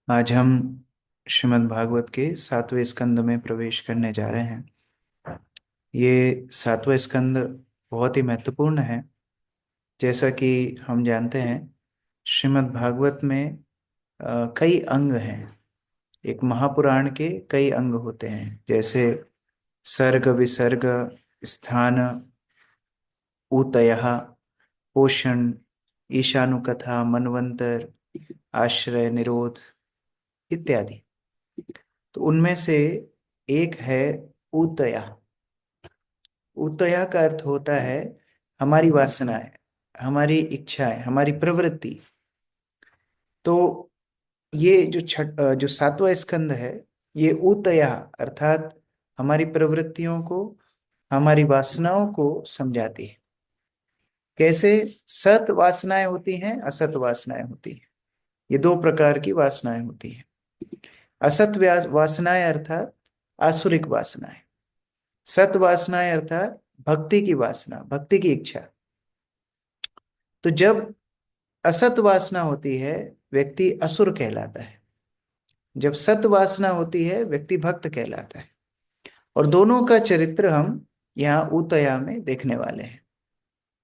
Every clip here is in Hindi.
आज हम श्रीमद् भागवत के 7वें स्कंद में प्रवेश करने जा रहे हैं। ये 7वां स्कंद बहुत ही महत्वपूर्ण है। जैसा कि हम जानते हैं, श्रीमद् भागवत में कई अंग हैं। एक महापुराण के कई अंग होते हैं, जैसे सर्ग, विसर्ग, स्थान, ऊतयः, पोषण, ईशानुकथा, मनवंतर, आश्रय, निरोध इत्यादि। तो उनमें से एक है ऊतया। ऊतया का अर्थ होता है हमारी वासनाएं, हमारी इच्छाएं, हमारी प्रवृत्ति। तो ये जो 7वां स्कंद है, ये ऊतया अर्थात हमारी प्रवृत्तियों को, हमारी वासनाओं को समझाती है। कैसे? सत वासनाएं होती हैं, असत वासनाएं होती हैं। ये दो प्रकार की वासनाएं होती हैं। असत वासनाएं अर्थात आसुरिक वासनाएं। सत वासनाएं अर्थात भक्ति की वासना, भक्ति की इच्छा। तो जब असत वासना होती है, व्यक्ति असुर कहलाता है। जब सत वासना होती है, व्यक्ति भक्त कहलाता है। और दोनों का चरित्र हम यहाँ ऊतया में देखने वाले हैं।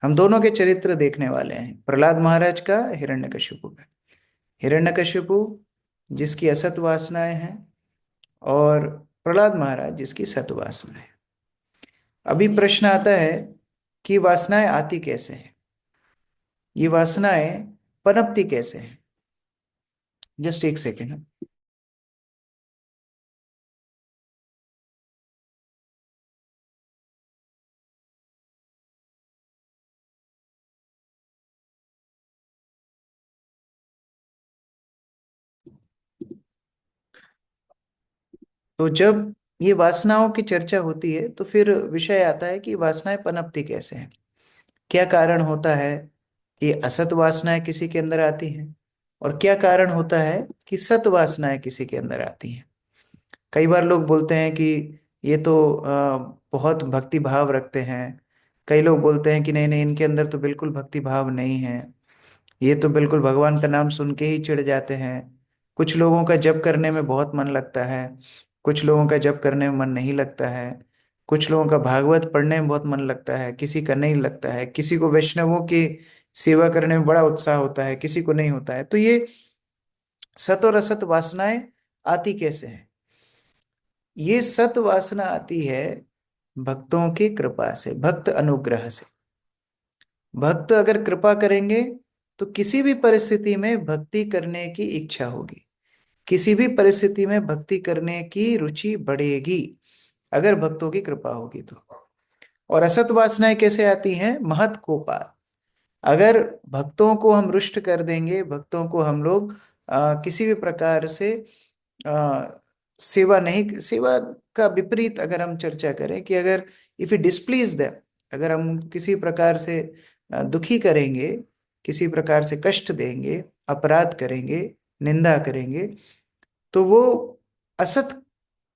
हम दोनों के चरित्र देखने वाले हैं, प्रहलाद महाराज का, हिरण्यकशिपु का। हिरण्यकशिपु जिसकी असत वासनाएं हैं, और प्रहलाद महाराज जिसकी सत वासना है। अभी प्रश्न आता है कि वासनाएं आती कैसे हैं, ये वासनाएं पनपती कैसे हैं। जस्ट एक सेकेंड। तो जब ये वासनाओं की चर्चा होती है, तो फिर विषय आता है कि वासनाएं पनपती कैसे हैं। क्या कारण होता है कि असत वासनाएं किसी के अंदर आती हैं, और क्या कारण होता है कि सत वासनाएं किसी के अंदर आती हैं। कई बार लोग बोलते हैं कि ये तो बहुत भक्ति भाव रखते हैं। कई लोग बोलते हैं कि नहीं नहीं, इनके अंदर तो बिल्कुल भक्ति भाव नहीं है, ये तो बिल्कुल भगवान का नाम सुन के ही चिढ़ जाते हैं। कुछ लोगों का जप करने में बहुत मन लगता है, कुछ लोगों का जप करने में मन नहीं लगता है। कुछ लोगों का भागवत पढ़ने में बहुत मन लगता है, किसी का नहीं लगता है। किसी को वैष्णवों की सेवा करने में बड़ा उत्साह होता है, किसी को नहीं होता है। तो ये सत और असत वासनाएं आती कैसे हैं? ये सत वासना आती है भक्तों की कृपा से, भक्त अनुग्रह से। भक्त अगर कृपा करेंगे तो किसी भी परिस्थिति में भक्ति करने की इच्छा होगी, किसी भी परिस्थिति में भक्ति करने की रुचि बढ़ेगी, अगर भक्तों की कृपा होगी तो। और असत वासनाएं कैसे आती हैं? महत कोपात। अगर भक्तों को हम रुष्ट कर देंगे, भक्तों को हम लोग किसी भी प्रकार से आ, सेवा नहीं, सेवा का विपरीत अगर हम चर्चा करें कि अगर इफ यू डिस्प्लीज देम, अगर हम किसी प्रकार से दुखी करेंगे, किसी प्रकार से कष्ट देंगे, अपराध करेंगे, निंदा करेंगे, तो वो असत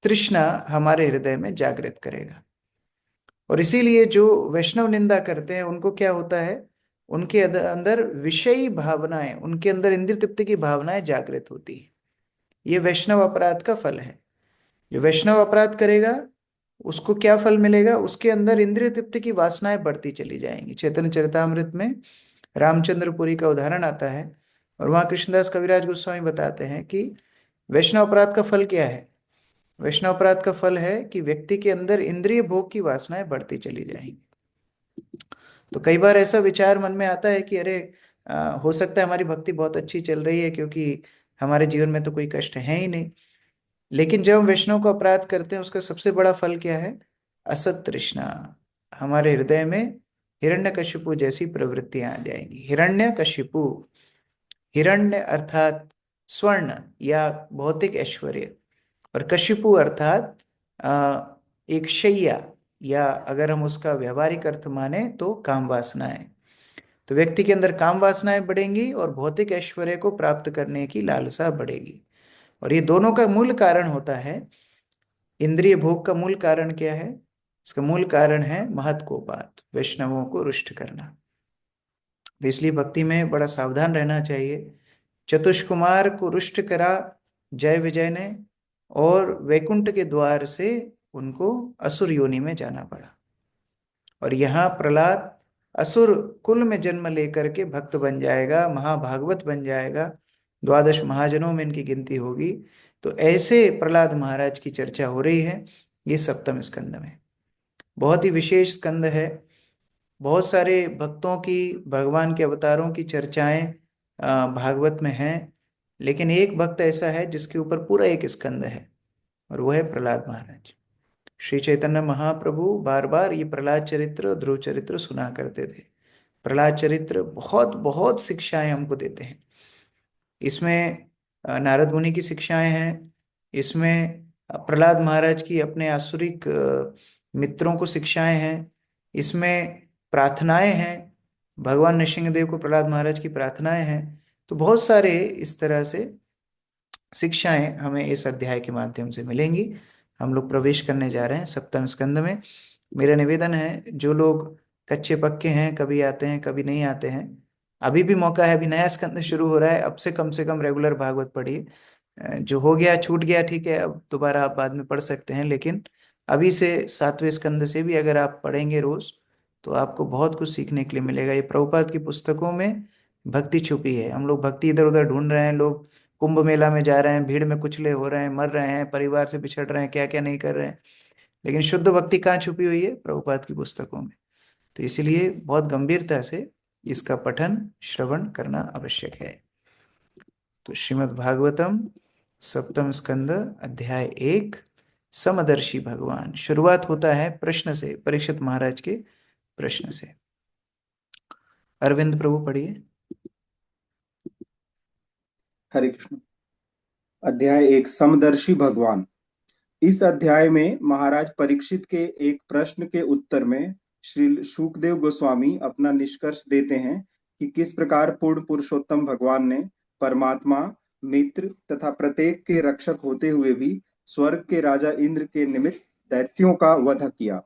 तृष्णा हमारे हृदय में जागृत करेगा। और इसीलिए जो वैष्णव निंदा करते हैं उनको क्या होता है? उनके अंदर विषयी भावनाएं, उनके अंदर इंद्रिय तृप्ति की भावनाएं जागृत होती है। ये वैष्णव अपराध का फल है। जो वैष्णव अपराध करेगा, उसको क्या फल मिलेगा? उसके अंदर इंद्रिय तृप्ति की वासनाएं बढ़ती चली जाएंगी। चैतन्य चरितामृत में रामचंद्रपुरी का उदाहरण आता है, और वहां कृष्णदास कविराज गोस्वामी बताते हैं कि वैष्णव अपराध का फल क्या है। वैष्णव अपराध का फल है कि व्यक्ति के अंदर इंद्रिय भोग की वासनाएं बढ़ती चली जाएंगी। तो कई बार ऐसा विचार मन में आता है कि अरे, हो सकता है हमारी भक्ति बहुत अच्छी चल रही है, क्योंकि हमारे जीवन में तो कोई कष्ट है ही नहीं। लेकिन जब हम वैष्णव को अपराध करते हैं, उसका सबसे बड़ा फल क्या है? असत तृष्णा। हमारे हृदय में हिरण्यकशिपु जैसी प्रवृत्तियां आ जाएंगी। हिरण्यकशिपु, हिरण्य अर्थात स्वर्ण या भौतिक ऐश्वर्य, और कशिपु अर्थात एक शैया, या अगर हम उसका व्यवहारिक अर्थ माने तो काम वासनाएं। तो व्यक्ति के अंदर काम वासनाएं बढ़ेंगी और भौतिक ऐश्वर्य को प्राप्त करने की लालसा बढ़ेगी। और ये दोनों का मूल कारण होता है, इंद्रिय भोग का मूल कारण क्या है? इसका मूल कारण है महत्कोपात, वैष्णवों को रुष्ट करना। तो इसलिए भक्ति में बड़ा सावधान रहना चाहिए। चतुष्कुमार को रुष्ट करा, जय विजय ने, और वैकुंठ के द्वार से उनको असुर योनि में जाना पड़ा। और यहाँ प्रहलाद असुर कुल में जन्म लेकर के भक्त बन जाएगा, महाभागवत बन जाएगा, द्वादश महाजनों में इनकी गिनती होगी। तो ऐसे प्रहलाद महाराज की चर्चा हो रही है ये सप्तम स्कंद में। बहुत ही विशेष स्कंद है। बहुत सारे भक्तों की, भगवान के अवतारों की चर्चाएं भागवत में हैं, लेकिन एक भक्त ऐसा है जिसके ऊपर पूरा एक स्कंद है, और वो है प्रहलाद महाराज। श्री चैतन्य महाप्रभु बार बार ये प्रहलाद चरित्र, ध्रुव चरित्र सुना करते थे। प्रहलाद चरित्र बहुत बहुत शिक्षाएं हमको देते हैं। इसमें नारद मुनि की शिक्षाएं हैं, इसमें प्रहलाद महाराज की अपने आसुरिक मित्रों को शिक्षाएं हैं, इसमें प्रार्थनाएं हैं, भगवान नृसिंहदेव को प्रहलाद महाराज की प्रार्थनाएं हैं। तो बहुत सारे इस तरह से शिक्षाएं हमें इस अध्याय के माध्यम से मिलेंगी। हम लोग प्रवेश करने जा रहे हैं सप्तम स्कंद में। मेरा निवेदन है, जो लोग कच्चे पक्के हैं, कभी आते हैं कभी नहीं आते हैं, अभी भी मौका है। अभी नया स्कंद शुरू हो रहा है, अब से कम रेगुलर भागवत पढ़िए। जो हो गया छूट गया ठीक है, अब दोबारा आप बाद में पढ़ सकते हैं, लेकिन अभी से सातवें स्कंद से भी अगर आप पढ़ेंगे रोज, तो आपको बहुत कुछ सीखने के लिए मिलेगा। ये प्रभुपाद की पुस्तकों में भक्ति छुपी है। हम लोग भक्ति इधर उधर ढूंढ रहे हैं, लोग कुंभ मेला में जा रहे हैं, भीड़ में कुचले हो रहे हैं, मर रहे हैं, परिवार से बिछड़ रहे हैं, क्या क्या नहीं कर रहे हैं, लेकिन शुद्ध भक्ति कहाँ छुपी हुई है? प्रभुपाद की पुस्तकों में। तो इसीलिए बहुत गंभीरता से इसका पठन श्रवण करना आवश्यक है। तो श्रीमद् भागवतम सप्तम स्कंद अध्याय 1, समदर्शी भगवान। शुरुआत होता है प्रश्न से, परीक्षित महाराज के प्रश्न से। अरविंद प्रभु पढ़िए। हरे कृष्ण। अध्याय 1, समदर्शी भगवान। इस अध्याय में महाराज परीक्षित के एक प्रश्न के उत्तर में श्री शुकदेव गोस्वामी अपना निष्कर्ष देते हैं कि किस प्रकार पूर्ण पुरुषोत्तम भगवान ने परमात्मा, मित्र तथा प्रत्येक के रक्षक होते हुए भी स्वर्ग के राजा इंद्र के निमित्त दैत्यों का वध किया।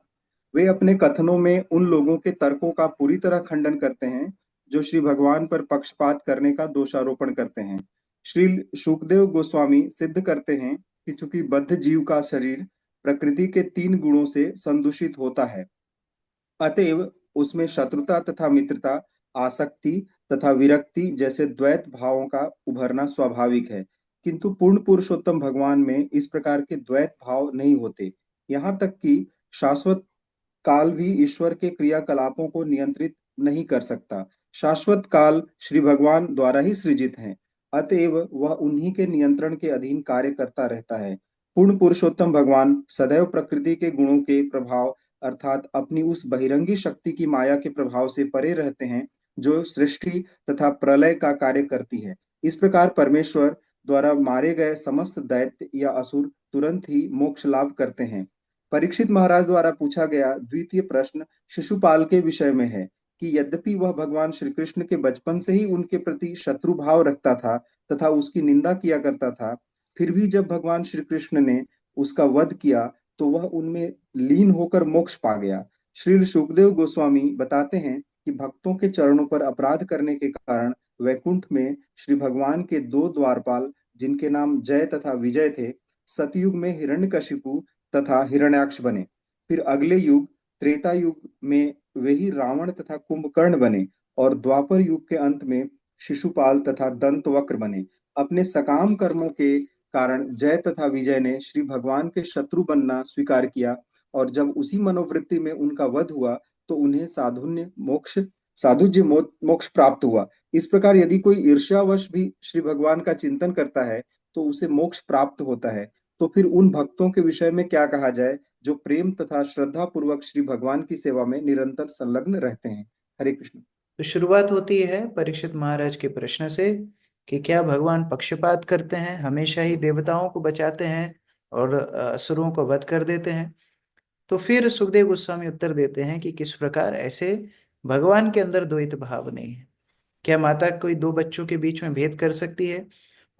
वे अपने कथनों में उन लोगों के तर्कों का पूरी तरह खंडन करते हैं जो श्री भगवान पर पक्षपात करने का दोषारोपण करते हैं। श्री शुकदेव गोस्वामी सिद्ध करते हैं कि चूंकि बद्ध जीव का शरीर प्रकृति के 3 गुणों से संदूषित होता है, अतएव उसमें शत्रुता तथा मित्रता, आसक्ति तथा विरक्ति जैसे द्वैत भावों का उभरना स्वाभाविक है। किंतु पूर्ण पुरुषोत्तम भगवान में इस प्रकार के द्वैत भाव नहीं होते। यहाँ तक कि शाश्वत काल भी ईश्वर के क्रियाकलापों को नियंत्रित नहीं कर सकता। शाश्वत काल श्री भगवान द्वारा ही सृजित है, अतएव वह उन्हीं के नियंत्रण के अधीन कार्य करता रहता है। पूर्ण पुरुषोत्तम भगवान सदैव प्रकृति के गुणों के प्रभाव अर्थात अपनी उस बहिरंगी शक्ति की माया के प्रभाव से परे रहते हैं जो सृष्टि तथा प्रलय का कार्य करती है। इस प्रकार परमेश्वर द्वारा मारे गए समस्त दैत्य या असुर तुरंत ही मोक्ष लाभ करते हैं। परीक्षित महाराज द्वारा पूछा गया द्वितीय प्रश्न शिशुपाल के विषय में है कि यद्यपि वह भगवान श्री कृष्ण के बचपन से ही उनके प्रति शत्रु भाव रखता था तथा उसकी निंदा किया करता था, फिर भी जब भगवान श्री कृष्ण ने उसका वध किया तो वह उनमें लीन होकर मोक्ष पा गया। श्री सुखदेव गोस्वामी बताते हैं कि भक्तों के चरणों पर अपराध करने के कारण वैकुंठ में श्री भगवान के 2 द्वारपाल, जिनके नाम जय तथा विजय थे, सतयुग में हिरण्यकशिपु तथा हिरण्याक्ष बने। फिर अगले युग त्रेता युग में वे ही रावण तथा कुंभकर्ण बने और द्वापर युग के अंत में शिशुपाल तथा दंतवक्र बने। अपने सकाम कर्मों के कारण जय तथा विजय ने श्री भगवान के शत्रु बनना स्वीकार किया और जब उसी मनोवृत्ति में उनका वध हुआ तो उन्हें साधुज्य मोक्ष प्राप्त हुआ। इस प्रकार यदि कोई ईर्ष्यावश भी श्री भगवान का चिंतन करता है तो उसे मोक्ष प्राप्त होता है। तो फिर उन भक्तों के विषय में क्या कहा जाए जो प्रेम तथा श्रद्धा पूर्वक श्री भगवान की सेवा में निरंतर संलग्न रहते हैं। हरे कृष्ण। तो शुरुआत होती है परीक्षित महाराज के प्रश्न से कि क्या भगवान पक्षपात करते हैं, हमेशा ही देवताओं को बचाते हैं और असुरों को वध कर देते हैं? तो फिर सुखदेव गोस्वामी उत्तर देते हैं कि किस प्रकार ऐसे भगवान के अंदर द्वैत भाव नहीं है। क्या माता कोई 2 बच्चों के बीच में भेद कर सकती है?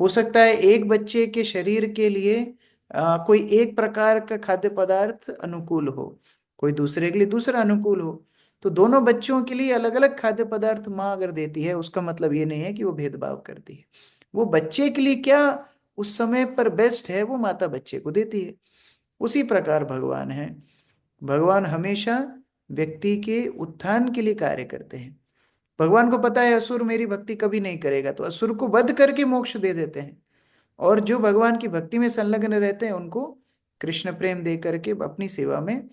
हो सकता है एक बच्चे के शरीर के लिए कोई एक प्रकार का खाद्य पदार्थ अनुकूल हो, कोई दूसरे के लिए दूसरा अनुकूल हो। तो दोनों बच्चों के लिए अलग अलग खाद्य पदार्थ माँ अगर देती है, उसका मतलब ये नहीं है कि वो भेदभाव करती है। वो बच्चे के लिए क्या उस समय पर बेस्ट है वो माता बच्चे को देती है। उसी प्रकार भगवान है। भगवान हमेशा व्यक्ति के उत्थान के लिए कार्य करते हैं। भगवान को पता है असुर मेरी भक्ति कभी नहीं करेगा, तो असुर को वध करके मोक्ष दे देते हैं। और जो भगवान की भक्ति में संलग्न रहते हैं उनको कृष्ण प्रेम दे करके अपनी सेवा में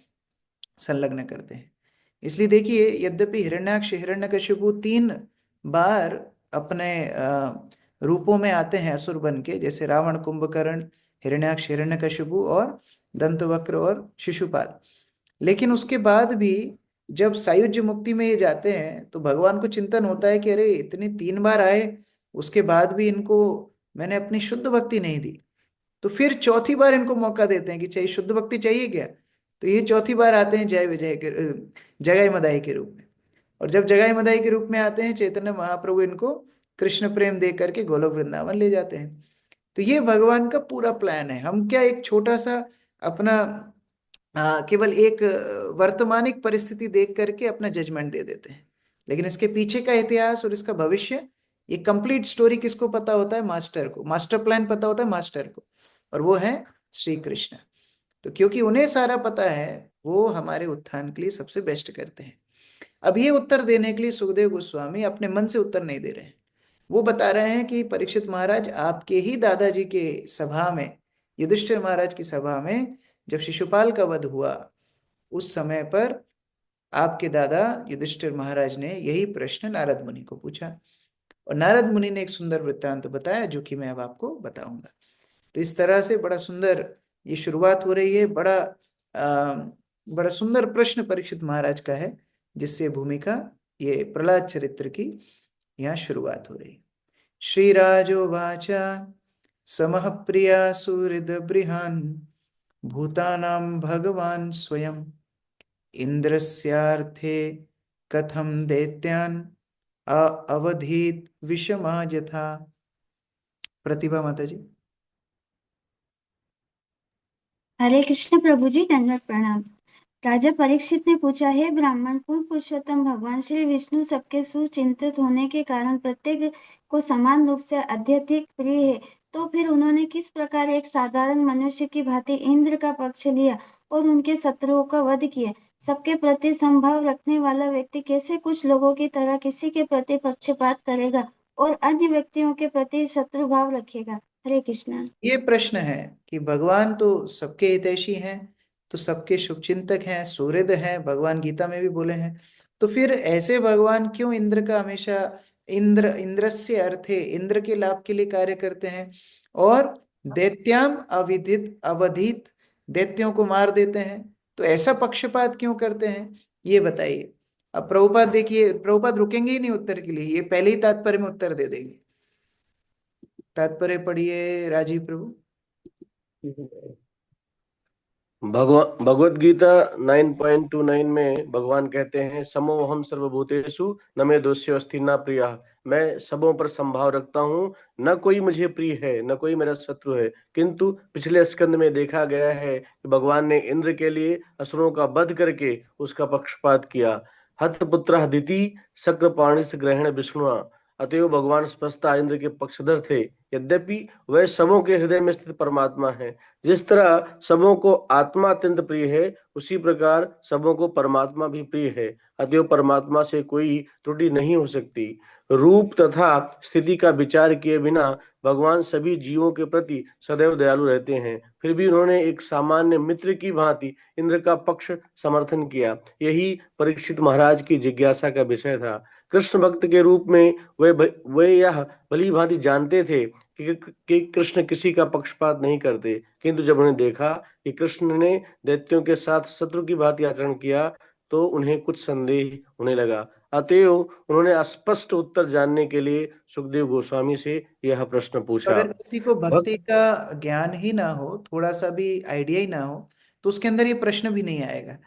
संलग्न करते हैं। इसलिए देखिए, यद्यपि हिरण्याक्ष हिरण्यकशिपु 3 बार अपने रूपों में आते हैं असुर बन के, जैसे रावण, कुंभकर्ण, हिरण्याक्ष हिरण्यकशिपु और दंतवक्र और शिशुपाल। लेकिन उसके बाद भी जब सायुज्य मुक्ति में ये जाते हैं तो भगवान को चिंतन होता है कि अरे इतनी 3 बार आए, उसके बाद भी इनको मैंने अपनी शुद्ध भक्ति नहीं दी। तो फिर चौथी बार इनको मौका देते हैं कि चाहिए शुद्ध भक्ति चाहिए क्या। तो ये चौथी बार आते हैं जय विजय के जगाई मदाई के रूप में। और जब जगाई मदाई के रूप में आते हैं चैतन्य महाप्रभु इनको कृष्ण प्रेम दे करके गोलोक वृंदावन ले जाते हैं। तो ये भगवान का पूरा प्लान है। हम क्या एक छोटा सा अपना केवल एक वर्तमानिक परिस्थिति देख करके अपना जजमेंट दे देते हैं। लेकिन इसके पीछे का इतिहास और इसका भविष्य, ये कंप्लीट स्टोरी किसको पता होता है? मास्टर को। मास्टर प्लान पता होता है मास्टर को, और वो है श्री कृष्ण। तो क्योंकि उन्हें सारा पता है, वो हमारे उत्थान के लिए सबसे बेस्ट करते हैं। अब ये उत्तर देने के लिए सुखदेव गोस्वामी अपने मन से उत्तर नहीं दे रहे हैं। वो बता रहे हैं कि परीक्षित महाराज, आपके ही दादाजी के सभा में, युधिष्ठिर महाराज की सभा में जब शिशुपाल का वध हुआ, उस समय पर आपके दादा युधिष्ठिर महाराज ने यही प्रश्न नारद मुनि को पूछा, और नारद मुनि ने एक सुंदर वृत्तांत बताया जो कि मैं अब आपको बताऊंगा। तो इस तरह से बड़ा सुंदर ये शुरुआत हो रही है। बड़ा सुंदर प्रश्न परीक्षित महाराज का है, जिससे भूमिका ये प्रहलाद चरित्र की यहाँ शुरुआत हो रही है। श्रीराजोवाच समः प्रिया सुहृद बृहान् भूतानां भगवान् स्वयं इंद्रस्यार्थे कथम दैत्यान् अवधीत विषमा यथा। प्रतिभा माता जी। हरे कृष्ण प्रभु जी, दंडवत प्रणाम। राजा परीक्षित ने पूछा, हे ब्राह्मण, पूर्ण पुरुषोत्तम भगवान श्री विष्णु सबके सुचिंतित होने के कारण प्रत्येक को समान रूप से अत्यधिक प्रिय है। तो फिर उन्होंने किस प्रकार एक साधारण मनुष्य की भांति इंद्र का पक्ष लिया और उनके शत्रुओं का वध किया? सबके प्रति समभाव रखने वाला व्यक्ति कैसे कुछ लोगों की तरह किसी के प्रति पक्षपात करेगा और अन्य व्यक्तियों के प्रति शत्रु भाव रखेगा? हरे कृष्ण। ये प्रश्न है कि भगवान तो सबके हितैषी हैं, तो सबके शुभचिंतक हैं, सुहृद हैं, भगवान गीता में भी बोले हैं। तो फिर ऐसे भगवान क्यों इंद्र का हमेशा, इंद्रस्य अर्थे, इंद्र के लाभ के लिए कार्य करते हैं, और दैत्याम अविदित अवधित, दैत्यों को मार देते हैं? तो ऐसा पक्षपात क्यों करते हैं, ये बताइए। अब प्रभुपाद देखिए, प्रभुपाद रुकेंगे ही नहीं उत्तर के लिए, ये पहले ही तात्पर्य में उत्तर दे देंगे। तात्पर्य पढ़िए राजीव प्रभु। भगवत गीता 9.29 में भगवान कहते हैं, समोहम सर्वभूतेषु न मे दोष्यो अस्ति न प्रियः। मैं सबों पर संभाव रखता हूँ, न कोई मुझे प्रिय है, न कोई मेरा शत्रु है। किंतु पिछले स्कंद में देखा गया है कि भगवान ने इंद्र के लिए असुरों का वध करके उसका पक्षपात किया। हतपुत्र दिति शक्रपाणि से ग्रहण विष्णुआ। अतएव भगवान स्पष्टता इंद्र के पक्षधर थे, यद्यपि वह सबों के हृदय में स्थित परमात्मा है। जिस तरह सबों को आत्मा अत्यंत प्रिय है, उसी प्रकार सबों को परमात्मा भी प्रिय है। अतएव परमात्मा से कोई त्रुटि नहीं हो सकती। रूप तथा स्थिति का विचार किए बिना भगवान सभी जीवों के प्रति सदैव दयालु रहते हैं। फिर भी उन्होंने एक सामान्य मित्र की भांति इंद्र का पक्ष समर्थन किया। यही परीक्षित महाराज की जिज्ञासा का विषय था। कृष्ण भक्त के रूप में वे यह भली भांति जानते थे कि कृष्ण किसी का पक्षपात नहीं करते, किंतु जब उन्हें देखा कि कृष्ण ने दैत्यों के साथ शत्रु की भांति आचरण किया तो उन्हें कुछ संदेह होने लगा। अतएव उन्होंने स्पष्ट उत्तर जानने के लिए सुखदेव गोस्वामी से यह प्रश्न पूछा। अगर किसी को भक्ति भक्त का ज्ञान ही ना हो, थोड़ा सा भी आइडिया ही ना हो, तो उसके अंदर ये प्रश्न भी नहीं आएगा।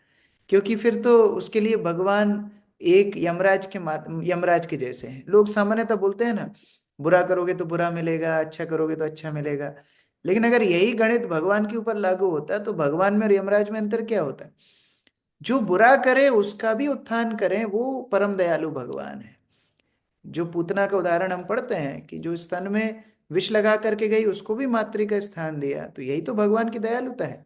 क्योंकि फिर तो उसके लिए भगवान एक यमराज के जैसे हैं। लोग सामान्यतः बोलते हैं ना, बुरा करोगे तो बुरा मिलेगा, अच्छा करोगे तो अच्छा मिलेगा। लेकिन अगर यही गणित भगवान के ऊपर लागू होता है, तो भगवान में और यमराज में अंतर क्या होता है? जो बुरा करे उसका भी उत्थान करें, वो परम दयालु भगवान है। जो पूतना का उदाहरण हम पढ़ते हैं कि जो स्तन में विष लगा करके गई उसको भी मातृ का स्थान दिया, तो यही तो भगवान की दयालुता है।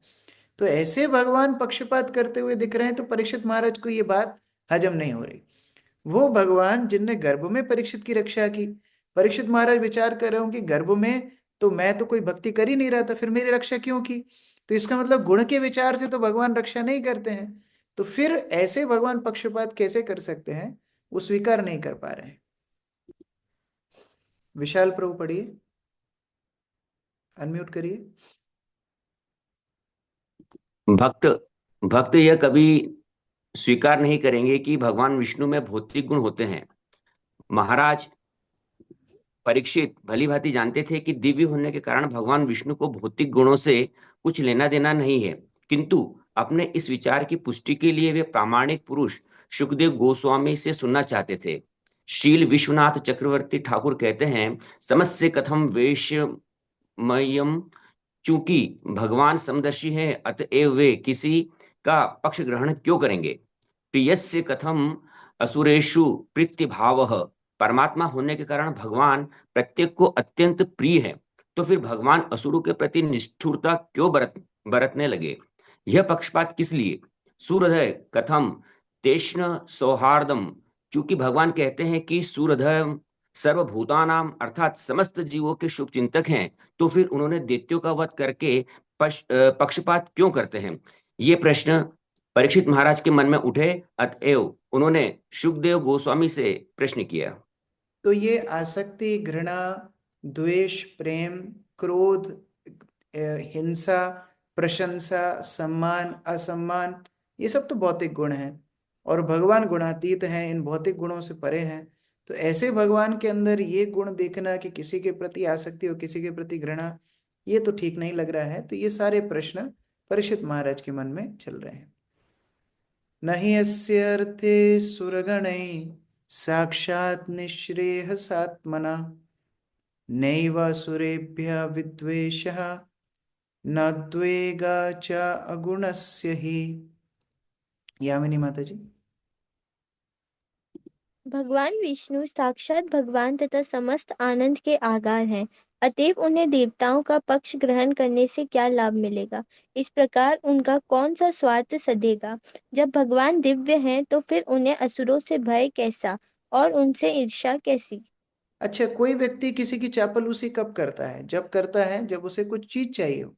तो ऐसे भगवान पक्षपात करते हुए दिख रहे हैं, तो परीक्षित महाराज को ये बात हजम नहीं हो रही। वो भगवान जिनने गर्भ में परीक्षित की रक्षा की, परीक्षित महाराज विचार कर रहे हो कि गर्भ में तो मैं तो कोई भक्ति कर ही नहीं रहा था, फिर मेरी रक्षा क्यों की? तो इसका मतलब गुण के विचार से तो भगवान रक्षा नहीं करते हैं, तो फिर ऐसे भगवान पक्षपात कैसे कर सकते हैं? वो स्वीकार नहीं कर पा रहे हैं। विशाल प्रभु पढ़िए, अनम्यूट करिए। भक्त भक्त यह कभी स्वीकार नहीं करेंगे कि भगवान विष्णु में भौतिक गुण होते हैं। महाराज परीक्षित भली भांति जानते थे कि दिव्य होने के कारण भगवान विष्णु को भौतिक गुणों से कुछ लेना देना नहीं है, किंतु अपने इस विचार की पुष्टि के लिए वे प्रामाणिक पुरुष सुखदेव गोस्वामी से सुनना चाहते थे। शील विश्वनाथ चक्रवर्ती ठाकुर कहते हैं, समस्य कथम वेशमयम, चूंकि भगवान समदर्शी हैं अतएव वे किसी का पक्ष ग्रहण क्यों करेंगे। प्रियस्य कथम असुरेषु प्रीति भावः, परमात्मा होने के कारण भगवान प्रत्येक को अत्यंत प्रिय है, तो फिर भगवान असुरों के प्रति निष्ठुरता क्यों बरतने लगे। यह पक्षपात किस लिए। सूर्योदय कथम तेष्ण सौहार्दम, चूंकि भगवान कहते हैं कि सूर्योदय सर्वभूतानाम अर्थात समस्त जीवों के शुभ चिंतक हैं, तो फिर उन्होंने दैत्यों का वध करके पक्षपात क्यों करते हैं। ये प्रश्न परीक्षित महाराज के मन में उठे, अतएव उन्होंने सुखदेव गोस्वामी से प्रश्न किया। तो ये आसक्ति, घृणा, द्वेष, प्रेम, क्रोध, हिंसा, प्रशंसा, सम्मान, असम्मान, ये सब तो भौतिक गुण हैं, और भगवान गुणातीत हैं, इन भौतिक गुणों से परे हैं। तो ऐसे भगवान के अंदर ये गुण देखना कि किसी के प्रति आसक्ति और किसी के प्रति घृणा, ये तो ठीक नहीं लग रहा है। तो ये सारे प्रश्न परीक्षित महाराज के मन में चल रहे हैं। नहि अस्य अर्थे सुरगणैः साक्षात् निःश्रेयसात्मना, नैवासुरेभ्यः विद्वेषः न द्वेगा च अगुणस्य हि। यामिनी माता जी। भगवान विष्णु साक्षात भगवान तथा समस्त आनंद के आधार हैं, अतएव उन्हें देवताओं का पक्ष ग्रहण करने से क्या लाभ मिलेगा। इस प्रकार उनका कौन सा स्वार्थ सधेगा। जब भगवान दिव्य हैं तो फिर उन्हें असुरों से भय कैसा और उनसे ईर्ष्या कैसी। अच्छा, कोई व्यक्ति किसी की चापलूसी कब करता है? जब करता है जब उसे कुछ चीज चाहिए हो।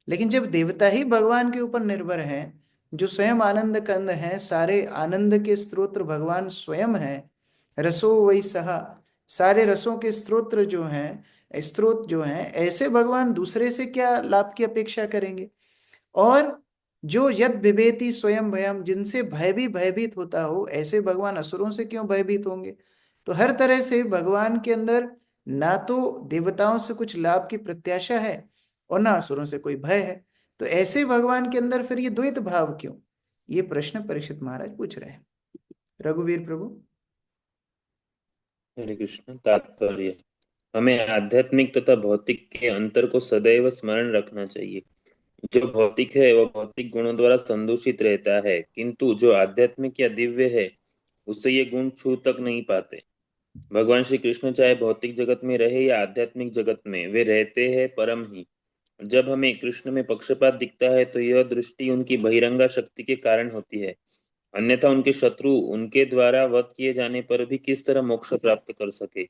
लेकिन जब देवता ही भगवान के ऊपर निर्भर हैं, जो स्वयं आनंद कंद हैं, सारे आनंद के स्त्रोत्र भगवान स्वयं हैं, रसो वही सहा, सारे रसों के स्त्रोत जो हैं, ऐसे भगवान दूसरे से क्या लाभ की अपेक्षा करेंगे? और जो यद बिभेति स्वयं भयम, जिनसे भय भी भयभीत होता हो, ऐसे भगवान असुरों से क्यों भयभीत होंगे? तो हर तरह से भगवान के अंदर ना तो देवताओं से कुछ लाभ की प्रत्याशा है और ना असुरों से कोई भय है। तो ऐसे भगवान के अंदर फिर ये द्वैत भाव क्यों? ये प्रश्न परीक्षित महाराज पूछ रहे हैं। रघुवीर प्रभु। हरे कृष्ण। तात्पर्य, हमें आध्यात्मिक तथा भौतिक के अंतर को सदैव स्मरण रखना चाहिए। जो भौतिक है वह भौतिक गुणों द्वारा संदूषित रहता है, किंतु जो आध्यात्मिक या दिव्य है उससे ये गुण छू तक नहीं पाते। भगवान श्री कृष्ण चाहे भौतिक जगत में रहे या आध्यात्मिक जगत में, वे रहते हैं परम ही। जब हमें कृष्ण में पक्षपात दिखता है तो यह दृष्टि उनकी बहिरंगा शक्ति के कारण होती है, अन्यथा उनके शत्रु उनके द्वारा वध किए जाने पर भी किस तरह मोक्ष प्राप्त कर सके।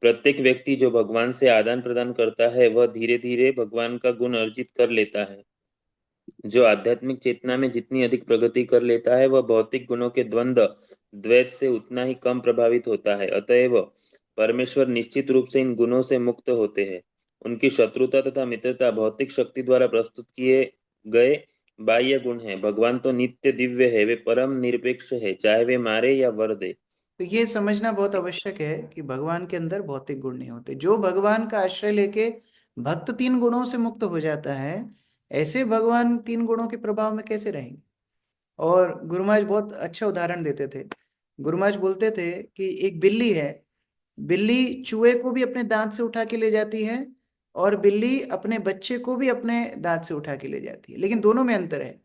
प्रत्येक व्यक्ति जो भगवान से आदान प्रदान करता है वह धीरे धीरे भगवान का गुण अर्जित कर लेता है। जो आध्यात्मिक चेतना में जितनी अधिक प्रगति कर लेता है वह भौतिक गुणों के द्वैत से उतना ही कम प्रभावित होता है। अतएव परमेश्वर निश्चित रूप से इन गुणों से मुक्त होते हैं। उनकी शत्रुता तथा मित्रता भौतिक शक्ति द्वारा प्रस्तुत किए गए बाह्य गुण है। भगवान तो नित्य दिव्य है, वे परम निरपेक्ष है, चाहे वे मारे या वर दे। तो ये समझना बहुत आवश्यक है कि भगवान के अंदर भौतिक गुण नहीं होते। जो भगवान का आश्रय लेके भक्त तीन गुणों से मुक्त हो जाता है, ऐसे भगवान तीन गुणों के प्रभाव में कैसे रहेंगे? और गुरु महाराज बहुत अच्छा उदाहरण देते थे। गुरु महाराज बोलते थे कि एक बिल्ली है, बिल्ली चूहे को भी अपने दांत से उठा के ले जाती है और बिल्ली अपने बच्चे को भी अपने दांत से उठा के ले जाती है, लेकिन दोनों में अंतर है।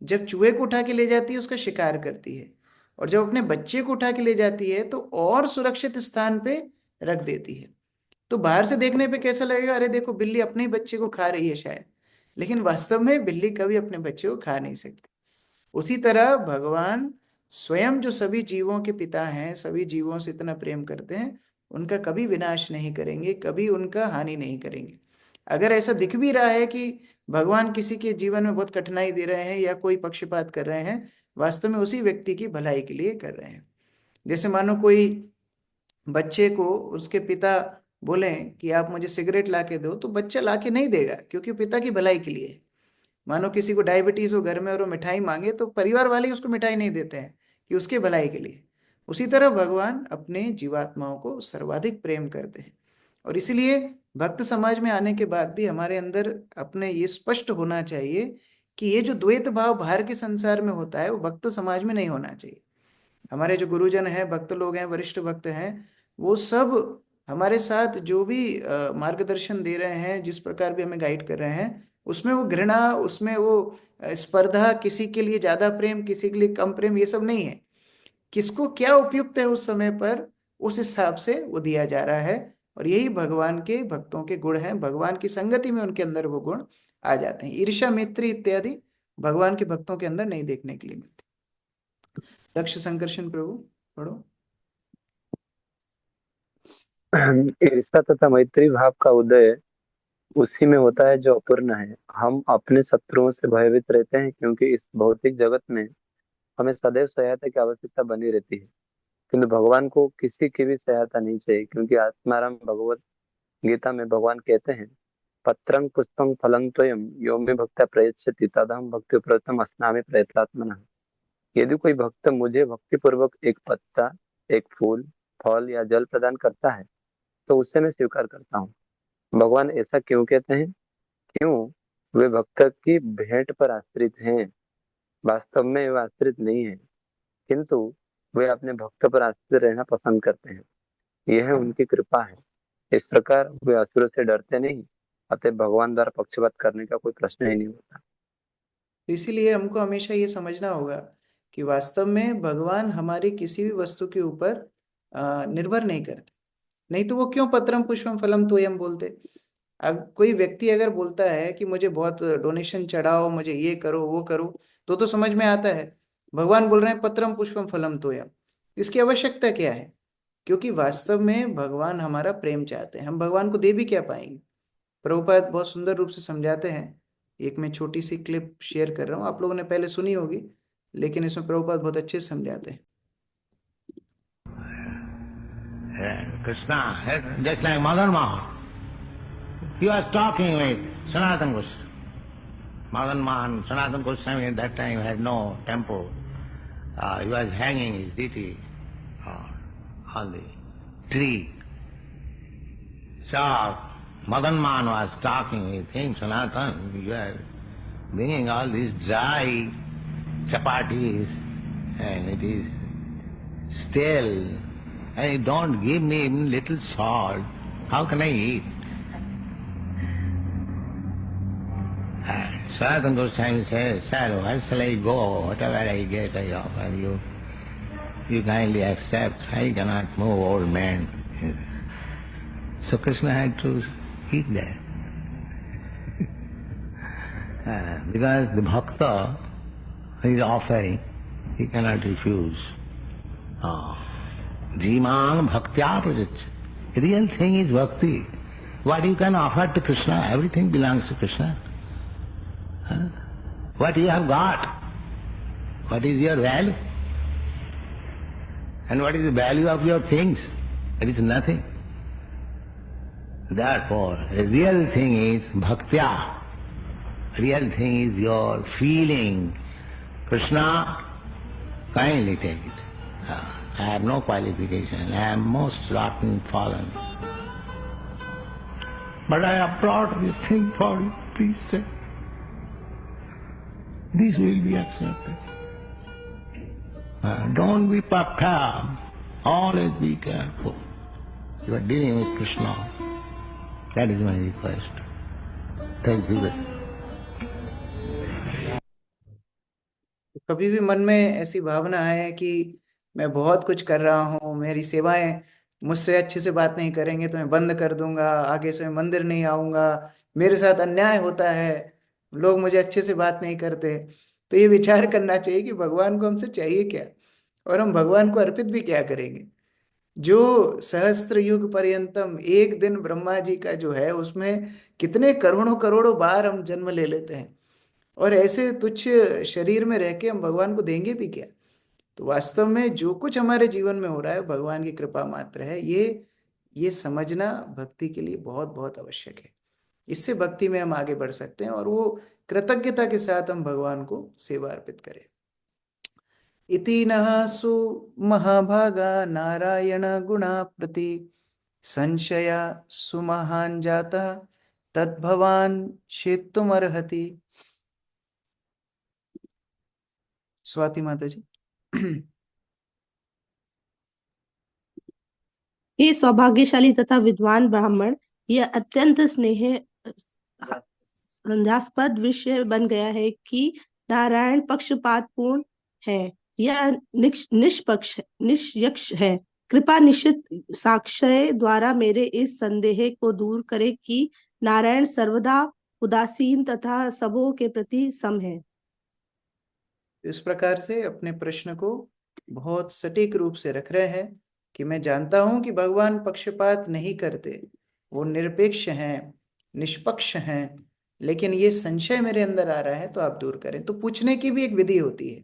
जब चूहे को उठा के ले जाती है उसका शिकार करती है, और जब अपने बच्चे को उठा के ले जाती है तो और सुरक्षित स्थान पे रख देती है। तो बाहर से देखने पे कैसा लगेगा, अरे देखो बिल्ली अपने ही बच्चे को खा रही है शायद, लेकिन वास्तव में बिल्ली कभी अपने बच्चे को खा नहीं सकती। उसी तरह भगवान स्वयं जो सभी जीवों के पिता हैं, सभी जीवों से इतना प्रेम करते हैं, उनका कभी विनाश नहीं करेंगे, कभी उनका हानि नहीं करेंगे। अगर ऐसा दिख भी रहा है कि भगवान किसी के जीवन में बहुत कठिनाई दे रहे हैं या कोई पक्षपात कर रहे हैं, वास्तव में उसी व्यक्ति की भलाई के लिए कर रहे हैं। जैसे मानो कोई बच्चे को उसके पिता बोलें कि आप मुझे सिगरेट ला के दो, तो बच्चा ला के नहीं देगा, क्योंकि पिता की भलाई के लिए है। मानो किसी को डायबिटीज हो घर में और वो मिठाई मांगे, तो परिवार वाले ही उसको मिठाई नहीं देते हैं कि उसके भलाई के लिए। उसी तरह भगवान अपने जीवात्माओं को सर्वाधिक प्रेम करते हैं। और इसीलिए भक्त समाज में आने के बाद भी हमारे अंदर अपने ये स्पष्ट होना चाहिए कि ये जो द्वैत भाव बाहर के संसार में होता है, वो भक्त समाज में नहीं होना चाहिए। हमारे जो गुरुजन हैं, भक्त लोग हैं, वरिष्ठ भक्त हैं, वो सब हमारे साथ जो भी मार्गदर्शन दे रहे हैं, जिस प्रकार भी हमें गाइड कर रहे हैं, उसमें वो घृणा, उसमें वो स्पर्धा, किसी के लिए ज्यादा प्रेम, किसी के लिए कम प्रेम, ये सब नहीं है। किसको क्या उपयुक्त है उस समय पर, उस हिसाब से वो दिया जा रहा है। और यही भगवान के भक्तों के गुण हैं। भगवान की संगति में उनके अंदर वो गुण आ जाते हैं। ईर्ष्या, मैत्री इत्यादि भगवान के भक्तों के अंदर नहीं देखने के लिए मिलते। दक्ष संकर्षण प्रभु पढ़ो। ईर्ष्या तथा मैत्री भाव का उदय उसी में होता है जो अपूर्ण है। हम अपने शत्रुओं से भयभीत रहते हैं क्योंकि इस भौतिक जगत में हमें सदैव सहायता की आवश्यकता बनी रहती है, किंतु भगवान को किसी की भी सहायता नहीं चाहिए, क्योंकि आत्माराम भगवत गीता में भगवान कहते हैं, पत्रं पुष्पं फलं त्वयं यो मे भक्त्या प्रयच्छति तदहं भक्ति प्रवृत्तम अस्नामि प्रयत्नात्मनः। यदि कोई भक्त मुझे भक्ति पूर्वक एक पत्ता, एक फूल, फल या जल प्रदान करता है तो उसे मैं स्वीकार करता हूँ। भगवान ऐसा क्यों कहते हैं? क्यों? वे भक्त की भेंट पर आश्रित हैं। वास्तव में वे आश्रित नहीं है, किंतु वे अपने भक्त पर आश्रित रहना पसंद करते हैं। यह उनकी कृपा है। इस प्रकार वे असुरों से डरते नहीं, अतः भगवान द्वारा पक्षपात करने का कोई प्रश्न ही नहीं होता। इसीलिए हमको हमेशा ये समझना होगा कि वास्तव में भगवान हमारी किसी भी वस्तु के ऊपर निर्भर नहीं करते। नहीं तो वो क्यों पत्रम पुष्पम फलम तोयम बोलते। अब कोई व्यक्ति अगर बोलता है कि मुझे बहुत डोनेशन चढ़ाओ, मुझे ये करो वो करो, तो समझ में आता है। भगवान बोल रहे हैं पत्रम पुष्पम फलम तोयम, इसकी आवश्यकता क्या है? क्योंकि वास्तव में भगवान हमारा प्रेम चाहते हैं। हम भगवान को दे भी क्या पाएंगे? प्रभुपाद बहुत सुंदर रूप से समझाते हैं। एक मैं छोटी सी क्लिप शेयर कर रहा हूँ, आप लोगों ने पहले सुनी होगी, लेकिन इसमें प्रभुपाद बहुत अच्छे से समझाते हैं। Krishna, just like Madan Mohan, he was talking with Sanatana Goswami. Madan Mohan, Sanatana Goswami at that time had no temple. He was hanging his deity on the tree. So Madan Mohan was talking with him, Sanatana, you are bringing all these dry chapatis and it is stale. And you don't give me even little salt, how can I eat? Sanatana Goswami says, sir, where shall I go? Whatever I get, I offer you. You kindly accept. I cannot move, old man. So Krishna had to eat that. Because the bhakta is offering, he cannot refuse. Jiman bhaktya prajach. The real thing is bhakti. What you can offer to Krishna, everything belongs to Krishna. What you have got, what is your value? And what is the value of your things? It is nothing. Therefore, the real thing is bhaktya. Real thing is your feeling. Krishna, kindly take it. I have no qualification. I am most rotten, fallen. But I have brought this thing for you. Please say. This will be accepted. Don't be perturbed. Always be careful. You are dealing with Krishna. That is my request. Thank you. कभी भी मन में ऐसी भावना है कि मैं बहुत कुछ कर रहा हूँ, मेरी सेवाएं, मुझसे अच्छे से बात नहीं करेंगे तो मैं बंद कर दूंगा, आगे से मैं मंदिर नहीं आऊंगा, मेरे साथ अन्याय होता है, लोग मुझे अच्छे से बात नहीं करते। तो ये विचार करना चाहिए कि भगवान को हमसे चाहिए क्या, और हम भगवान को अर्पित भी क्या करेंगे। जो सहस्त्र युग पर्यंतम, एक दिन ब्रह्मा जी का जो है उसमें कितने करोड़ों करोड़ों बार हम जन्म ले लेते हैं, और ऐसे तुच्छ शरीर में रह के हम भगवान को देंगे भी क्या। तो वास्तव में जो कुछ हमारे जीवन में हो रहा है भगवान की कृपा मात्र है, ये समझना भक्ति के लिए बहुत बहुत आवश्यक है। इससे भक्ति में हम आगे बढ़ सकते हैं, और वो कृतज्ञता के साथ हम भगवान को सेवा अर्पित करें। इति नः सु महाभागा नारायण गुणा प्रति संशया सुमहान जाता तद्भवान शेत्तुमर्हति। स्वाति माता जी। हे सौभाग्यशाली तथा विद्वान ब्राह्मण, यह अत्यंत संदेहास्पद विषय बन गया है कि नारायण पक्षपात पूर्ण है या निष्पक्ष निष्यक्ष है। कृपा निश्चित साक्ष्य द्वारा मेरे इस संदेह को दूर करे कि नारायण सर्वदा उदासीन तथा सबों के प्रति सम है। इस प्रकार से अपने प्रश्न को बहुत सटीक रूप से रख रहे हैं कि मैं जानता हूं कि भगवान पक्षपात नहीं करते, वो निरपेक्ष हैं, निष्पक्ष हैं, लेकिन ये संशय मेरे अंदर आ रहा है तो आप दूर करें। तो पूछने की भी एक विधि होती है।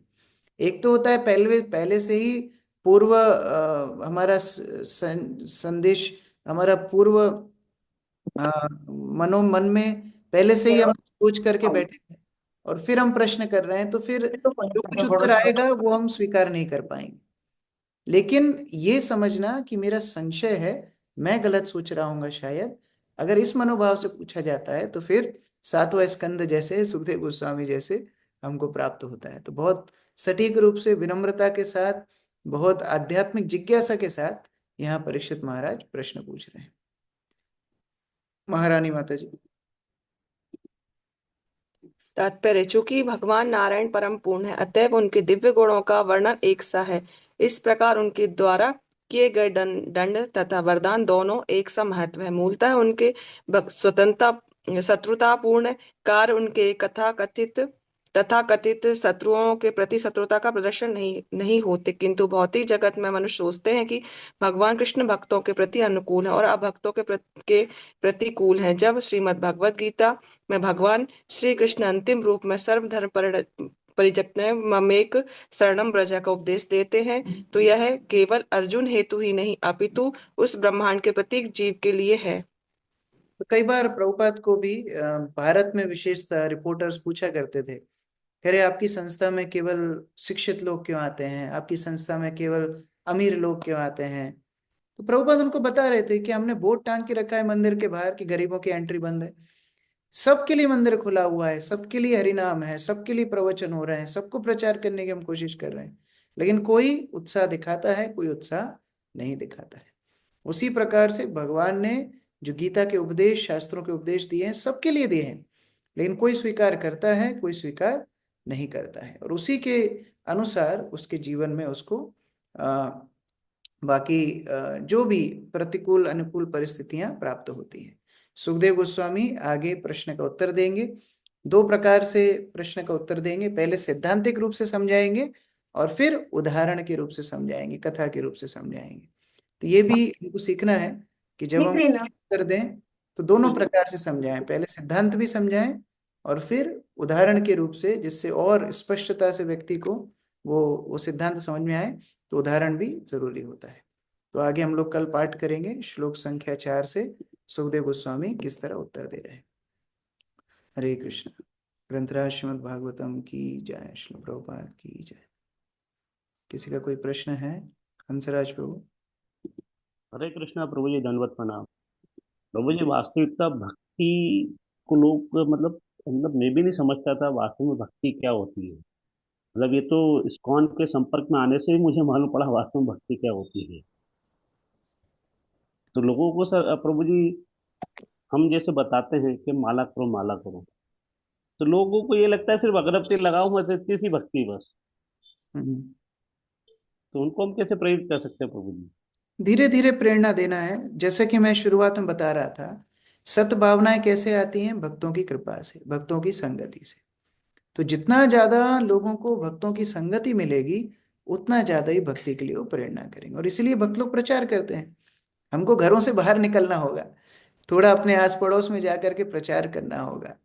एक तो होता है पहले पहले से ही पूर्व हमारा संदेश, हमारा पूर्व मन में पहले से ही हम सोच करके बैठे हैं, और फिर हम प्रश्न कर रहे हैं, तो फिर जो कुछ उत्तर आएगा वो हम स्वीकार नहीं कर पाएंगे। लेकिन ये समझना कि मेरा संशय है, मैं गलत सोच रहा हूँ शायद, अगर इस मनोभाव से पूछा जाता है तो फिर सातवां स्कंद जैसे, सुखदेव गोस्वामी जैसे हमको प्राप्त होता है। तो बहुत सटीक रूप से, विनम्रता के साथ, बहुत आध्यात्मिक जिज्ञासा के साथ यहाँ परीक्षित महाराज प्रश्न पूछ रहे हैं। महारानी माता जी। तात्पर्य, चूंकि भगवान नारायण परम पूर्ण है, अतएव उनके दिव्य गुणों का वर्णन एक सा है। इस प्रकार उनके द्वारा किए गए दंड तथा वरदान दोनों एक सा महत्व है। मूलतः उनके स्वतंत्रता शत्रुतापूर्ण कार्य उनके तथाकथित शत्रुओं के प्रति शत्रुता का प्रदर्शन नहीं होते, किंतु भौतिक जगत में मनुष्य सोचते हैं कि भगवान कृष्ण भक्तों के प्रति अनुकूल है और अभक्तों के प्रतिकूल हैं। जब श्रीमद् भगवद गीता में भगवान श्री कृष्ण अंतिम रूप में सर्वधर्म परित्यज्य ममेक शरणम ब्रज का उपदेश देते हैं, तो यह केवल अर्जुन हेतु ही नहीं अपितु उस ब्रह्मांड के प्रत्येक जीव के लिए है। तो कई बार प्रभुपाद को भी भारत में विशेषतः रिपोर्टर्स पूछा करते थे, कह रहे आपकी संस्था में केवल शिक्षित लोग क्यों आते हैं, आपकी संस्था में केवल अमीर लोग क्यों आते हैं। तो प्रभुपाद उनको बता रहे थे कि हमने बोर्ड टांग के रखा है मंदिर के बाहर कि गरीबों की एंट्री बंद है। सबके लिए मंदिर खुला हुआ है, सबके लिए हरिनाम है, सबके लिए प्रवचन हो रहे हैं, सबको प्रचार करने की हम कोशिश कर रहे हैं, लेकिन कोई उत्साह दिखाता है, कोई उत्साह नहीं दिखाता है। उसी प्रकार से भगवान ने जो गीता के उपदेश, शास्त्रों के उपदेश दिए हैं, सबके लिए दिए हैं, लेकिन कोई स्वीकार करता है, कोई स्वीकार नहीं करता है, और उसी के अनुसार उसके जीवन में उसको बाकी जो भी प्रतिकूल अनुकूल परिस्थितियां प्राप्त होती हैं। सुखदेव गोस्वामी आगे प्रश्न का उत्तर देंगे, दो प्रकार से प्रश्न का उत्तर देंगे। पहले सैद्धांतिक रूप से समझाएंगे और फिर उदाहरण के रूप से समझाएंगे, कथा के रूप से समझाएंगे। तो ये भी हमको सीखना है कि जब हम उत्तर दें तो दोनों प्रकार से समझाएं, पहले सिद्धांत भी समझाएं और फिर उदाहरण के रूप से, जिससे और स्पष्टता से व्यक्ति को वो सिद्धांत समझ में आए, तो उदाहरण भी जरूरी होता है। तो आगे हम लोग कल पाठ करेंगे श्लोक संख्या 4 से सुखदेव गोस्वामी किस तरह उत्तर दे रहे हैं। हरे कृष्ण। ग्रंथराज श्रीमद् भागवतम की जय, श्री प्रभुपाद की जय। किसी का कोई प्रश्न है? हंसराज प्रभु। हरे कृष्णा प्रभु जी, दंडवत प्रणाम। प्रभु जी, वास्तविकता भक्ति को लोग मतलब मैं भी नहीं समझता था वास्तव में भक्ति क्या होती है। मतलब ये तो इस्कॉन के संपर्क में आने से ही मुझे मालूम पड़ा वास्तव में भक्ति क्या होती है। तो लोगों को सर प्रभु जी हम जैसे बताते हैं कि माला करो माला करो, तो लोगों को ये लगता है सिर्फ अगरबत्ती लगाओ बस, इतनी सी भक्ति बस। तो उनको हम कैसे प्रेरित कर सकते हैं प्रभु जी? धीरे धीरे प्रेरणा देना है। जैसे कि मैं शुरुआत में बता रहा था, सद्भावनाएं कैसे आती हैं? भक्तों की कृपा से, भक्तों की संगति से। तो जितना ज्यादा लोगों को भक्तों की संगति मिलेगी, उतना ज्यादा ही भक्ति के लिए वो प्रेरणा करेंगे। और इसलिए भक्त लोग प्रचार करते हैं। हमको घरों से बाहर निकलना होगा, थोड़ा अपने आस पड़ोस में जाकर के प्रचार करना होगा,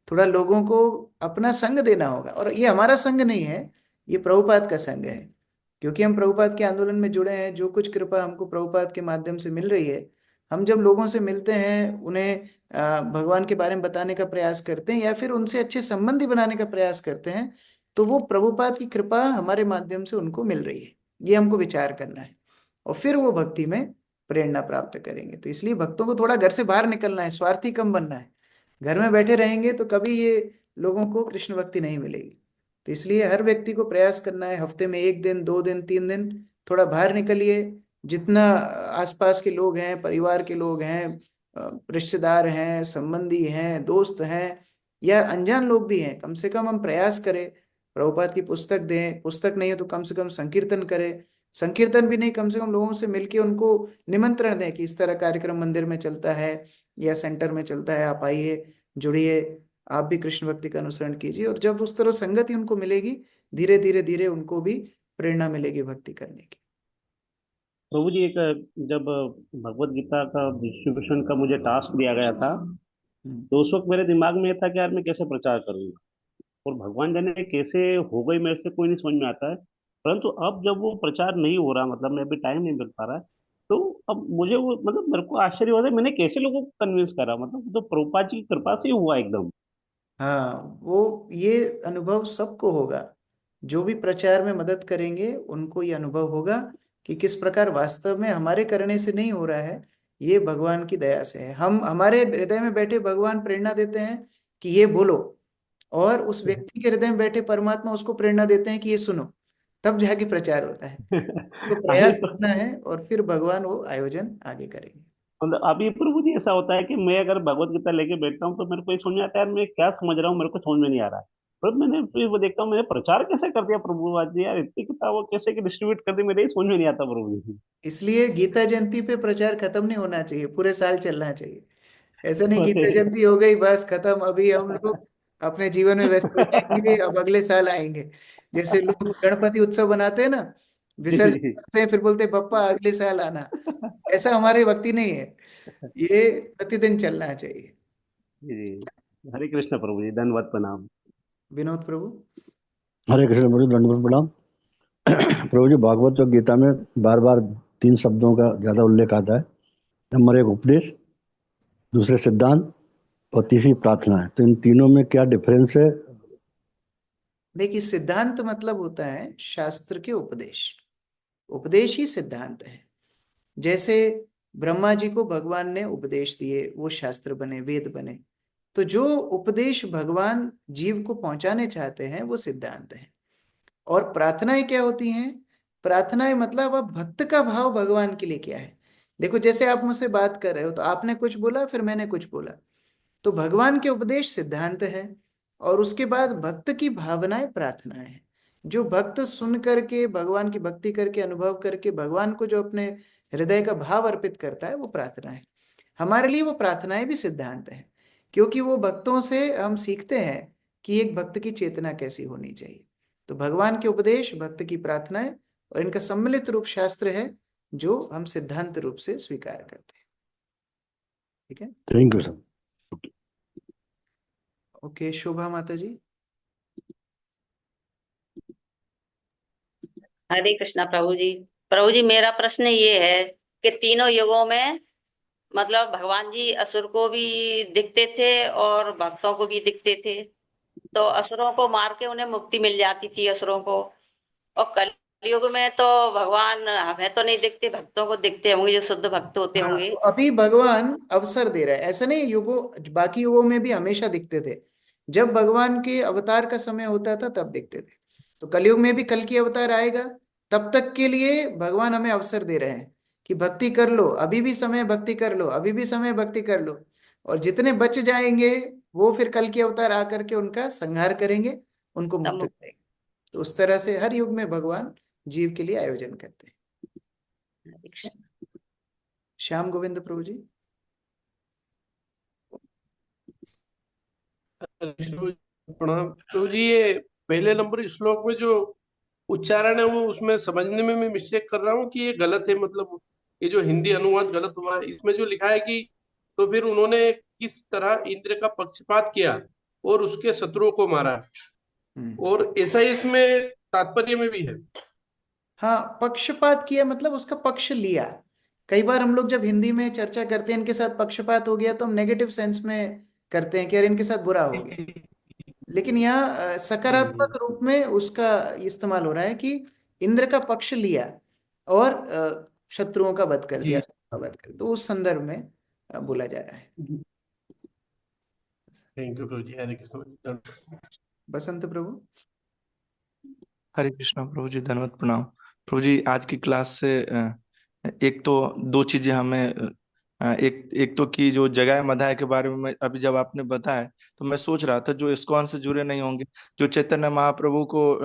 थोड़ा लोगों को अपना संग देना होगा। और ये हमारा संग नहीं है, ये प्रभुपाद का संग है। क्योंकि हम प्रभुपाद के आंदोलन में जुड़े हैं, जो कुछ कृपा हमको प्रभुपाद के माध्यम से मिल रही है, हम जब लोगों से मिलते हैं, उन्हें भगवान के बारे में बताने का प्रयास करते हैं या फिर उनसे अच्छे संबंधी बनाने का प्रयास करते हैं, तो वो प्रभुपाद की कृपा हमारे माध्यम से उनको मिल रही है। ये हमको विचार करना है, और फिर वो भक्ति में प्रेरणा प्राप्त करेंगे। तो इसलिए भक्तों को थोड़ा घर से बाहर निकलना है, स्वार्थी कम बनना है। घर में बैठे रहेंगे तो कभी ये लोगों को कृष्ण भक्ति नहीं मिलेगी। तो इसलिए हर व्यक्ति को प्रयास करना है, हफ्ते में 1 दिन, 2 दिन, 3 दिन थोड़ा बाहर निकलिए। जितना आसपास के लोग हैं, परिवार के लोग हैं, रिश्तेदार हैं, संबंधी हैं, दोस्त हैं, या अनजान लोग भी हैं, कम से कम हम प्रयास करें, प्रभुपाद की पुस्तक दें। पुस्तक नहीं है तो कम से कम संकीर्तन करें। संकीर्तन भी नहीं, कम से कम लोगों से मिलके उनको निमंत्रण दें कि इस तरह कार्यक्रम मंदिर में चलता है या सेंटर में चलता है, आप आइए, जुड़िए, आप भी कृष्ण भक्ति का अनुसरण कीजिए। और जब उस तरह संगति उनको मिलेगी, धीरे धीरे धीरे उनको भी प्रेरणा मिलेगी भक्ति करने की। प्रभु जी, एक जब भगवत गीता का डिस्ट्रीब्यूशन का मुझे टास्क दिया गया था, तो उस वक्त मेरे दिमाग में ये था कि यार मैं कैसे प्रचार करूंगा, और भगवान जाने कैसे हो गई मेरे से कोई नहीं समझ में आता है। परंतु अब जब वो प्रचार नहीं हो रहा, मतलब मैं अभी टाइम नहीं मिल पा रहा है, तो अब मुझे वो, मतलब मेरे को आश्चर्य होता है मैंने कैसे लोगों को कन्विंस करा, मतलब तो प्रभुपाद जी की कृपा से ही हुआ एकदम। हाँ, वो ये अनुभव सबको होगा। जो भी प्रचार में मदद करेंगे उनको ये अनुभव होगा कि किस प्रकार वास्तव में हमारे करने से नहीं हो रहा है, ये भगवान की दया से है। हम हमारे हृदय में बैठे भगवान प्रेरणा देते हैं कि ये बोलो, और उस व्यक्ति के हृदय में बैठे परमात्मा उसको प्रेरणा देते हैं कि ये सुनो, तब जाके प्रचार होता है। तो अभी प्रयास करना है, और फिर भगवान वो आयोजन आगे करेंगे। मतलब अभी प्रभु जी ऐसा होता है कि मैं अगर भगवत गीता लेके बैठता हूँ तो मेरे को ये समझ में आता है यार मैं क्या समझ रहा हूँ, मेरे को समझ में नहीं आ रहा है। पर मैंने फिर वो देखता हूँ मैंने प्रचार कैसे कर दिया प्रभु जी, यार इतनी किताबें कैसे कि डिस्ट्रीब्यूट कर दी, मेरे ही समझ में नहीं आता प्रभु जी। इसलिए गीता जयंती पे प्रचार खत्म नहीं होना चाहिए, पूरे साल चलना चाहिए। ऐसा नहीं गीता अरे जयंती हो गई बस खत्म, अभी हम लोग अपने जीवन में व्यस्त हो जाएंगे, अब अगले साल आएंगे। जैसे लोग गणपति उत्सव बनाते हैं ना, विसर्जन जी करते हैं, फिर बोलते हैं पप्पा अगले साल आना। ऐसा हमारी भक्ति नहीं है, ये प्रतिदिन चलना चाहिए। जी। हरे कृष्ण प्रभु जी, धन्यवाद, प्रणाम। विनोद प्रभु। हरे कृष्ण प्रभु जी, दंडवत प्रणाम। प्रभु जी, भागवत और गीता में बार बार 3 शब्दों का ज्यादा उल्लेख आता है। नंबर 1 उपदेश, दूसरे सिद्धांत, और तीसरी प्रार्थना है। तो इन तीनों में क्या डिफरेंस है? देखिए, सिद्धांत मतलब होता है शास्त्र के उपदेश, उपदेश ही सिद्धांत है। जैसे ब्रह्मा जी को भगवान ने उपदेश दिए, वो शास्त्र बने, वेद बने। तो जो उपदेश भगवान जीव को पहुंचाने चाहते हैं वो सिद्धांत है। और प्रार्थनाएं क्या होती हैं? प्रार्थनाएं मतलब अब भक्त का भाव भगवान के लिए क्या है। देखो, जैसे आप मुझसे बात कर रहे हो तो आपने कुछ बोला, फिर मैंने कुछ बोला, तो भगवान के उपदेश सिद्धांत है, और उसके बाद भक्त की भावनाएं प्रार्थनाएं हैं। जो भक्त सुन करके, भगवान की भक्ति करके, अनुभव करके भगवान को जो अपने हृदय का भाव अर्पित करता है, वो प्रार्थना है। हमारे लिए वो प्रार्थनाएं भी सिद्धांत हैं, क्योंकि वो भक्तों से हम सीखते हैं कि एक भक्त की चेतना कैसी होनी चाहिए। तो भगवान के उपदेश, भक्त की प्रार्थनाएं, और इनका सम्मिलित रूप शास्त्र है, जो हम सिद्धांत रूप से स्वीकार करते हैं। ठीक है, थैंक यू सर। ओके, शोभा माता जी। हरे कृष्णा प्रभु जी। प्रभु जी, मेरा प्रश्न ये है कि तीनों युगों में मतलब भगवान जी असुर को भी दिखते थे और भक्तों को भी दिखते थे। तो असुरों को मार के उन्हें मुक्ति मिल जाती थी असुरों को, और कलयुग में तो भगवान हमें तो नहीं दिखते, भक्तों को दिखते होंगे जो शुद्ध भक्त होते हाँ, होंगे। तो अभी भगवान अवसर दे रहा है, ऐसा नहीं युगों, बाकी युगों में भी हमेशा दिखते थे। जब भगवान के अवतार का समय होता था तब दिखते थे। तो कलयुग में भी कल की अवतार आएगा, तब तक के लिए भगवान हमें अवसर दे रहे हैं कि भक्ति कर लो, अभी भी समय भक्ति कर लो, अभी भी समय भक्ति कर लो। और जितने बच जाएंगे वो फिर कल के अवतार आकर के उनका संहार करेंगे, उनको मुक्त तब करेंगे। तो उस तरह से हर युग में भगवान जीव के लिए आयोजन करते हैं। श्याम गोविंद प्रभु जी। प्रणाम प्रभु जी। ये पहले नंबर श्लोक में जो उच्चारण है वो उसमें समझने में मैं मिस्टेक कर रहा हूँ कि ये गलत है, मतलब ये जो हिंदी अनुवाद गलत हुआ है। इसमें जो लिखा है कि तो फिर उन्होंने किस तरह इंद्र का पक्षपात किया और उसके शत्रुओं को मारा, और ऐसा ही इसमें तात्पर्य में भी है। हाँ, पक्षपात किया मतलब उसका पक्ष लिया। कई बार हम लोग जब हिंदी में चर्चा करते हैं इनके साथ पक्षपात हो गया तो हम नेगेटिव सेंस में करते हैं कि यार इनके साथ बुरा हो गया, लेकिन यहाँ सकारात्मक रूप में उसका इस्तेमाल हो रहा है कि इंद्र का पक्ष लिया और शत्रुओं का वध कर दिया, का वध कर, तो उस संदर्भ में बोला जा रहा है। Thank you Prabhu ji. हरे कृष्ण। बसंत प्रभु। हरे कृष्णा प्रभु जी, धन्यवाद प्रणाम प्रभु जी। आज की क्लास से एक तो दो चीजें हमें एक तो कि जो जगाए मधाए के बारे में अभी जब आपने बताया तो मैं सोच रहा था जो इस्कॉन से जुड़े नहीं होंगे, जो चैतन्य महाप्रभु को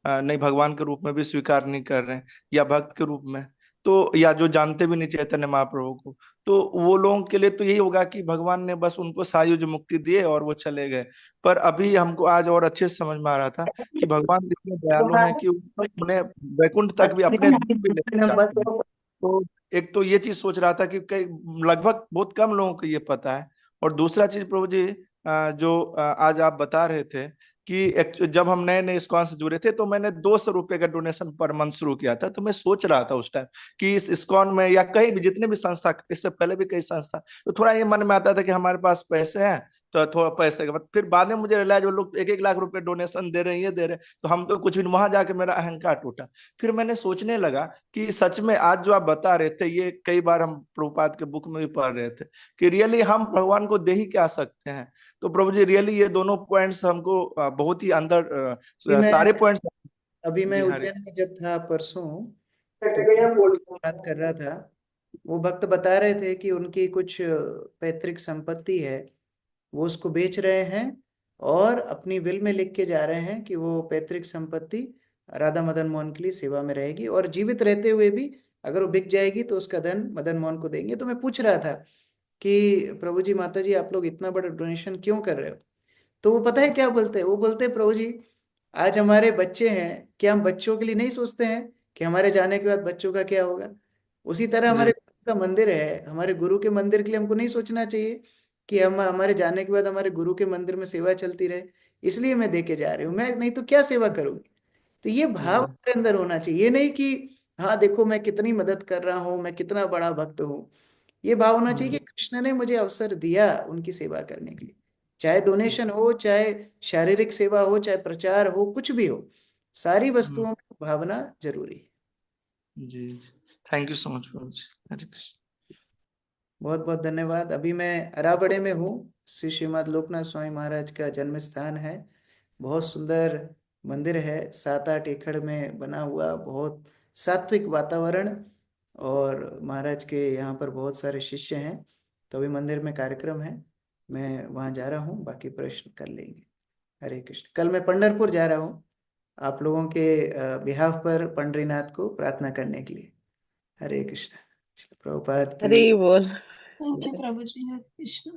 नहीं भगवान के रूप में भी स्वीकार नहीं कर रहे हैं या भक्त के रूप में, तो या जो जानते भी नहीं चैतन्य महाप्रभु को, तो वो लोगों के लिए तो यही होगा कि भगवान ने बस उनको सायुज मुक्ति दिए और वो चले गए। पर अभी हमको आज और अच्छे से समझ में आ रहा था कि भगवान इतने दयालु हैं कि उन्हें वैकुंठ तक भी अपने भी ले जाते हैं। तो एक तो ये चीज सोच रहा था कि कई लगभग बहुत कम लोगों को ये पता है। और दूसरा चीज प्रभु जी जो आज आप बता रहे थे कि जब हम नए नए इस्कॉन से जुड़े थे तो मैंने 200 रुपए का डोनेशन पर मंथ शुरू किया था। तो मैं सोच रहा था उस टाइम कि इस इस्कॉन में या कहीं भी जितने भी संस्था, इससे पहले भी कई संस्था, तो थोड़ा ये मन में आता था कि हमारे पास पैसे हैं तो थोड़ा पैसे का, फिर बाद में मुझे रियलाइज वो लोग 1-1 लाख रुपए डोनेशन दे रहे हैं, ये दे रहे हैं, तो हम तो कुछ भी, वहां जाके मेरा अहंकार टूटा। फिर मैंने सोचने लगा कि सच में आज जो आप बता रहे थे ये कई बार हम प्रभुपाद के बुक में भी पढ़ रहे थे कि रियली हम भगवान को दे ही क्या सकते हैं। तो प्रभु जी रियली ये दोनों पॉइंट्स हमको बहुत ही अंदर सारे पॉइंट्स। अभी मैं जी, हरे उज्जैन में जब था परसों तो बात कर रहा था, वो भक्त बता रहे थे कि उनकी कुछ पैतृक संपत्ति है, वो उसको बेच रहे हैं और अपनी विल में लिख के जा रहे हैं कि वो पैतृक संपत्ति राधा मदन मोहन के लिए सेवा में रहेगी, और जीवित रहते हुए भी अगर वो बिक जाएगी तो उसका धन मदन मोहन को देंगे। तो मैं पूछ रहा था कि प्रभु जी, माता जी, आप लोग इतना बड़ा डोनेशन क्यों कर रहे हो? तो वो पता है क्या बोलते हैं? वो बोलते हैं, प्रभु जी आज हमारे बच्चे हैं, क्या हम बच्चों के लिए नहीं सोचते हैं कि हमारे जाने के बाद बच्चों का क्या होगा? उसी तरह हमारे गुरु का मंदिर है, हमारे गुरु के मंदिर के लिए हमको नहीं सोचना चाहिए कि हम हमारे जाने के बाद हमारे गुरु के मंदिर में सेवा चलती रहे, इसलिए मैं दे के जा रही हूँ, मैं नहीं तो क्या सेवा करूंगी। तो ये भाव हमारे अंदर होना चाहिए, ये नहीं कि हाँ देखो मैं कितनी मदद कर रहा हूँ, मैं कितना बड़ा भक्त हूँ। ये भाव होना चाहिए कि कृष्ण ने मुझे अवसर दिया उनकी सेवा करने के लिए, चाहे डोनेशन हो, चाहे शारीरिक सेवा हो, चाहे प्रचार हो, कुछ भी हो, सारी वस्तुओं में भावना जरूरी है। जी, थैंक यू सो मच प्रभु जी। हरे कृष्ण। बहुत बहुत धन्यवाद। अभी मैं अराबड़े में हूँ, श्री श्रीमद लोकनाथ स्वामी महाराज का जन्म स्थान है। बहुत सुंदर मंदिर है, 7-8 एकड़ में बना हुआ, बहुत सात्विक वातावरण, और महाराज के यहाँ पर बहुत सारे शिष्य हैं। तो अभी मंदिर में कार्यक्रम है, मैं वहाँ जा रहा हूँ, बाकी प्रश्न कर लेंगे। हरे कृष्ण। कल मैं पंढरपुर जा रहा हूँ आप लोगों के बिहाफ पर पंडरीनाथ को प्रार्थना करने के लिए। हरे कृष्ण। प्रभुपाद की हरे बोल। Thank you Prabhu ji. हरे कृष्ण।